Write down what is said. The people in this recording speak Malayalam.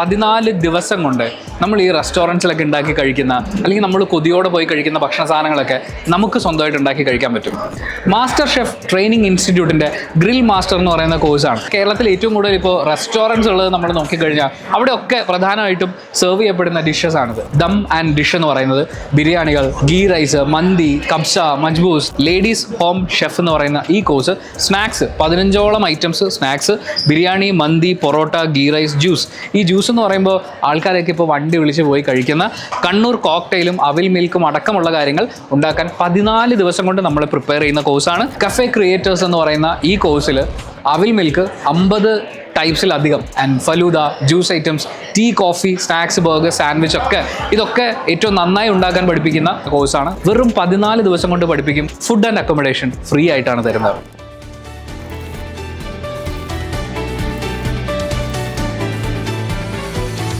14 ദിവസം കൊണ്ട് നമ്മൾ ഈ റെസ്റ്റോറൻറ്റ്സിലൊക്കെ ഉണ്ടാക്കി കഴിക്കുന്ന അല്ലെങ്കിൽ നമ്മൾ കൊതിയോടെ പോയി കഴിക്കുന്ന ഭക്ഷണ സാധനങ്ങളൊക്കെ നമുക്ക് സ്വന്തമായിട്ട് ഉണ്ടാക്കി കഴിക്കാൻ പറ്റും. മാസ്റ്റർ ഷെഫ് ട്രെയിനിങ് ഇൻസ്റ്റിറ്റ്യൂട്ടിൻ്റെ ഗ്രിൽ മാസ്റ്റർ എന്ന് പറയുന്ന കോഴ്സാണ്. കേരളത്തിൽ ഏറ്റവും കൂടുതൽ ഇപ്പോൾ റെസ്റ്റോറൻറ്റ്സ് ഉള്ളത് നമ്മൾ നോക്കിക്കഴിഞ്ഞാൽ അവിടെയൊക്കെ പ്രധാനമായിട്ടും സെർവ് ചെയ്യപ്പെടുന്ന ഡിഷസ് ആണിത്. ദം ആൻഡ് ഡിഷ് എന്ന് പറയുന്നത് ബിരിയാണികൾ, ഗീ റൈസ്, മന്തി, കബ്സ, മജ്ബൂസ്. ലേഡീസ് ഹോം ഷെഫ് എന്ന് പറയുന്ന ഈ കോഴ്സ് സ്നാക്സ് 15ഓളം ഐറ്റംസ് സ്നാക്സ്, ബിരിയാണി, മന്തി, പൊറോട്ട, ഗീ റൈസ്, ജ്യൂസ്. ഈ ജ്യൂസ് എന്ന് പറയുമ്പോൾ ആൾക്കാരൊക്കെ ഇപ്പോൾ വണ്ടി വിളിച്ച് പോയി കഴിക്കുന്ന കണ്ണൂർ കോക്ടെയിലും അവിൽ മിൽക്കും അടക്കമുള്ള കാര്യങ്ങൾ ഉണ്ടാക്കാൻ 14 ദിവസം കൊണ്ട് നമ്മൾ പ്രിപ്പയർ ചെയ്യുന്ന കോഴ്സാണ്. കഫേ ക്രിയേറ്റേഴ്സ് എന്ന് പറയുന്ന ഈ കോഴ്സിൽ അവിൽ മിൽക്ക് 50 ടൈപ്സിലധികം ആൻഡ് ഫലൂദ, juice items, tea, coffee, snacks, burger, sandwich ഇതൊക്കെ ഏറ്റവും നന്നായി ഉണ്ടാക്കാൻ പഠിപ്പിക്കുന്ന കോഴ്സാണ്. വെറും 14 ദിവസം കൊണ്ട് പഠിപ്പിക്കും. ഫുഡ് ആൻഡ് അക്കോമഡേഷൻ ഫ്രീ ആയിട്ടാണ് തരുന്നത്.